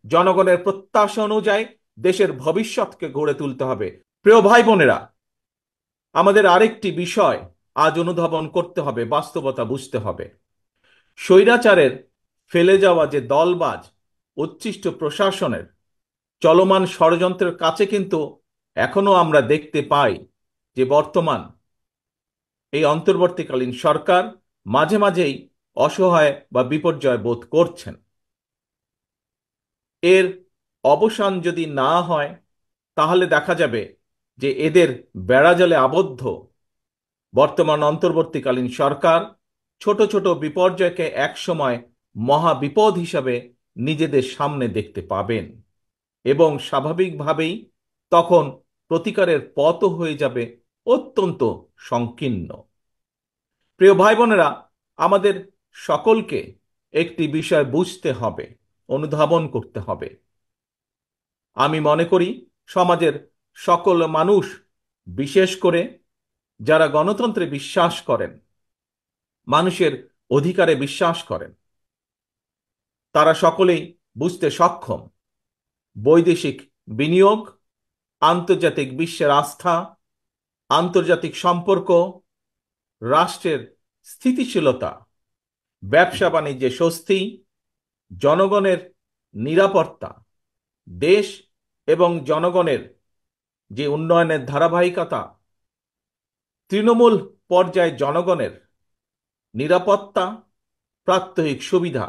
জনগণের প্রত্যাশা অনুযায়ী দেশের ভবিষ্যৎকে গড়ে তুলতে হবে। প্রিয় ভাই বোনেরা, আমাদের আরেকটি বিষয় আজ অনুধাবন করতে হবে, বাস্তবতা বুঝতে হবে। স্বৈরাচারের ফেলে যাওয়া যে দলবাজ উচ্ছিষ্ট প্রশাসনের চলমান ষড়যন্ত্রের কাছে কিন্তু এখনো আমরা দেখতে পাই যে বর্তমান এই অন্তর্বর্তীকালীন সরকার মাঝে মাঝেই অসহায় বা বিপর্যয় বোধ করছেন। এর অবসান যদি না হয় তাহলে দেখা যাবে যে এদের বেড়াজালে আবদ্ধ বর্তমান অন্তর্বর্তীকালীন সরকার ছোট ছোট বিপর্যয়কে একসময় মহা বিপদ হিসাবে নিজেদের সামনে দেখতে পাবেন এবং স্বাভাবিকভাবেই তখন প্রতিকারের পথও হয়ে যাবে অত্যন্ত সংকীর্ণ। প্রিয় ভাই বোনেরা, আমাদের সকলকে একটি বিষয় বুঝতে হবে, অনুধাবন করতে হবে। আমি মনে করি সমাজের সকল মানুষ, বিশেষ করে যারা গণতন্ত্রে বিশ্বাস করেন, মানুষের অধিকারে বিশ্বাস করেন, তারা সকলেই বুঝতে সক্ষম বৈদেশিক বিনিয়োগ, আন্তর্জাতিক বিশ্বের আস্থা, আন্তর্জাতিক সম্পর্ক, রাষ্ট্রের স্থিতিশীলতা, ব্যবসা বাণিজ্যে স্বস্তি, জনগণের নিরাপত্তা, দেশ এবং জনগণের যে উন্নয়নের ধারাবাহিকতা, তৃণমূল পর্যায়ে জনগণের নিরাপত্তা, প্রাত্যহিক সুবিধা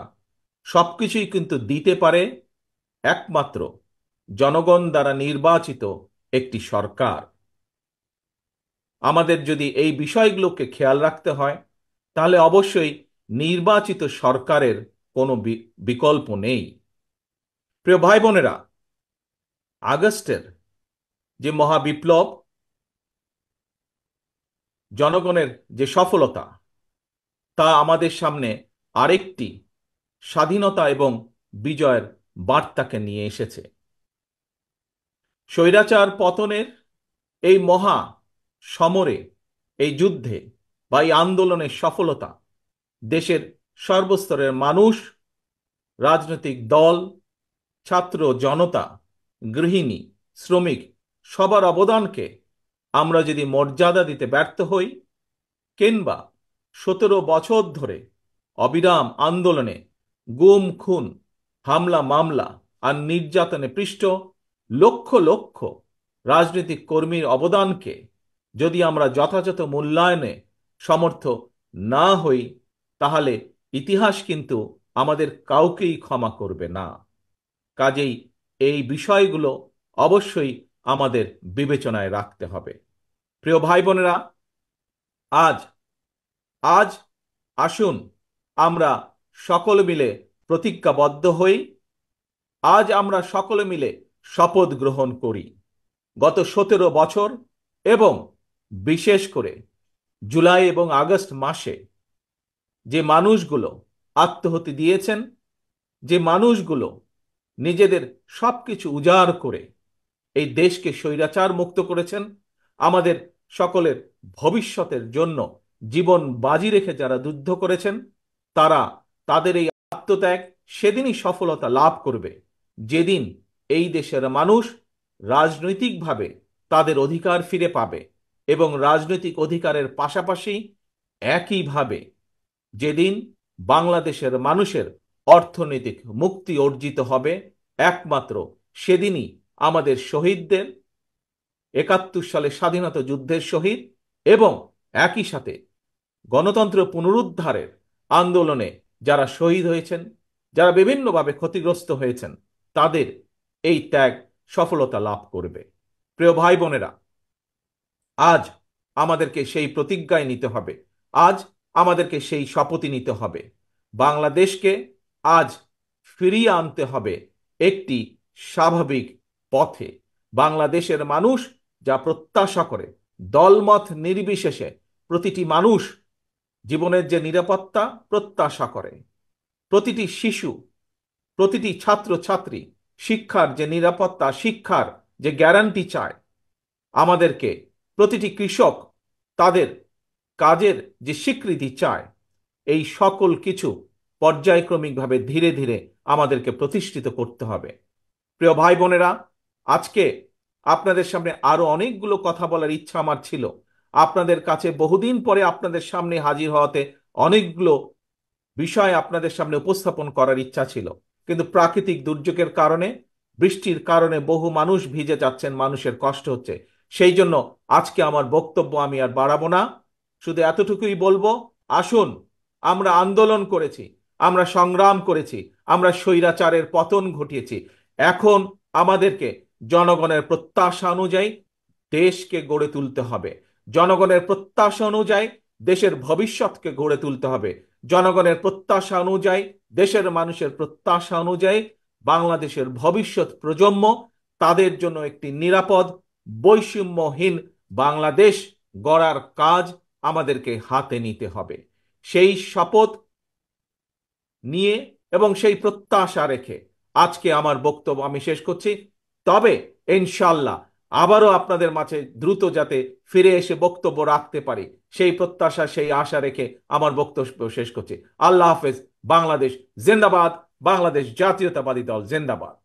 সবকিছুই কিন্তু দিতে পারে একমাত্র জনগণ দ্বারা নির্বাচিত একটি সরকার। আমাদের যদি এই বিষয়গুলোকে খেয়াল রাখতে হয় তাহলে অবশ্যই নির্বাচিত সরকারের কোনো বিকল্প নেই। প্রিয় ভাই বোনেরা, আগস্টের যে মহাবিপ্লব, জনগণের যে সফলতা, তা আমাদের সামনে আরেকটি স্বাধীনতা এবং বিজয়ের বার্তাকে নিয়ে এসেছে। স্বৈরাচার পতনের এই মহা সমরে, এই যুদ্ধে বা এই আন্দোলনের সফলতা দেশের সর্বস্তরের মানুষ, রাজনৈতিক দল, ছাত্র জনতা, গৃহিণী, শ্রমিক সবার অবদানকে আমরা যদি মর্যাদা দিতে ব্যর্থ হই, কিংবা 17 বছর ধরে অবিরাম আন্দোলনে গুম খুন, হামলা মামলা আর নির্যাতনে পৃষ্ঠ লক্ষ লক্ষ রাজনৈতিক কর্মীর অবদানকে যদি আমরা যথাযথ মূল্যায়নে সমর্থ না হই, তাহলে ইতিহাস কিন্তু আমাদের কাউকেই ক্ষমা করবে না। কাজেই এই বিষয়গুলো অবশ্যই আমাদের বিবেচনায় রাখতে হবে। প্রিয় ভাই বোনেরা, আজ আজ আসুন আমরা সকলে মিলে প্রতিজ্ঞাবদ্ধ হই। আজ আমরা সকলে মিলে শপথ গ্রহণ করি গত 17 বছর এবং বিশেষ করে জুলাই এবং আগস্ট মাসে যে মানুষগুলো আত্মহতি দিয়েছেন, যে মানুষগুলো নিজেদের সবকিছু উজাড় করে এই দেশকে স্বৈরাচার মুক্ত করেছেন, আমাদের সকলের ভবিষ্যতের জন্য জীবন বাজি রেখে যারা যুদ্ধ করেছেন, তারা তাদের এই আত্মত্যাগ সেদিনই সফলতা লাভ করবে যেদিন এই দেশের মানুষ রাজনৈতিকভাবে তাদের অধিকার ফিরে পাবে এবং রাজনৈতিক অধিকারের পাশাপাশি একইভাবে যেদিন বাংলাদেশের মানুষের অর্থনৈতিক মুক্তি অর্জিত হবে, একমাত্র সেদিনই আমাদের শহীদদের, 71 সালে স্বাধীনতা যুদ্ধের শহীদ এবং একই সাথে গণতন্ত্র পুনরুদ্ধারের আন্দোলনে যারা শহীদ হয়েছেন, যারা বিভিন্নভাবে ক্ষতিগ্রস্ত হয়েছেন, তাদের এই ত্যাগ সফলতা লাভ করবে। প্রিয় ভাই বোনেরা, আজ আমাদেরকে সেই প্রতিজ্ঞায় নিতে হবে, আজ আমাদেরকে সেই শপথই নিতে হবে। বাংলাদেশকে আজ ফিরিয়ে আনতে হবে একটি স্বাভাবিক পথে। বাংলাদেশের মানুষ যা প্রত্যাশা করে, দলমত নির্বিশেষে প্রতিটি মানুষ জীবনের যে নিরাপত্তা প্রত্যাশা করে, প্রতিটি শিশু, প্রতিটি ছাত্র ছাত্রী শিক্ষার যে নিরাপত্তা, শিক্ষার যে গ্যারান্টি চায়, আমাদেরকে প্রতিটি কৃষক তাদের কাজের যে স্বীকৃতি চায়, এই সকল কিছু পর্যায়ক্রমিকভাবে ধীরে ধীরে আমাদেরকে প্রতিষ্ঠিত করতে হবে। প্রিয় ভাই বোনেরা, আজকে আপনাদের সামনে আরো অনেকগুলো কথা বলার ইচ্ছা আমার ছিল। আপনাদের কাছে বহুদিন পরে আপনাদের সামনে হাজির হওয়াতে অনেকগুলো বিষয় আপনাদের সামনে উপস্থাপন করার ইচ্ছা ছিল, কিন্তু প্রাকৃতিক দুর্যোগের কারণে, বৃষ্টির কারণে বহু মানুষ ভিজে যাচ্ছেন, মানুষের কষ্ট হচ্ছে। সেই জন্য আজকে আমার বক্তব্য আমি আর বাড়াবো না, শুধু এতটুকুই বলবো, আসুন, আমরা আন্দোলন করেছি, আমরা সংগ্রাম করেছি, আমরা স্বৈরাচারের পতন ঘটিয়েছি। এখন আমাদেরকে জনগণের প্রত্যাশা অনুযায়ী দেশকে গড়ে তুলতে হবে। জনগণের প্রত্যাশা অনুযায়ী দেশের ভবিষ্যৎকে গড়ে তুলতে হবে। জনগণের প্রত্যাশা অনুযায়ী, দেশের মানুষের প্রত্যাশা অনুযায়ী বাংলাদেশের ভবিষ্যৎ প্রজন্ম, তাদের জন্য একটি নিরাপদ, বৈষম্যহীন বাংলাদেশ গড়ার কাজ আমাদেরকে হাতে নিতে হবে। সেই শপথ নিয়ে এবং সেই প্রত্যাশা রেখে আজকে আমার বক্তব্য আমি শেষ করছি। তবে ইনশাল্লাহ আবারও আপনাদের মাঝে দ্রুত যাতে ফিরে এসে বক্তব্য রাখতে পারি, সেই প্রত্যাশা, সেই আশা রেখে আমার বক্তব্য শেষ করছি। আল্লাহ হাফেজ। বাংলাদেশ জিন্দাবাদ। বাংলাদেশ জাতীয়তাবাদী দল জিন্দাবাদ।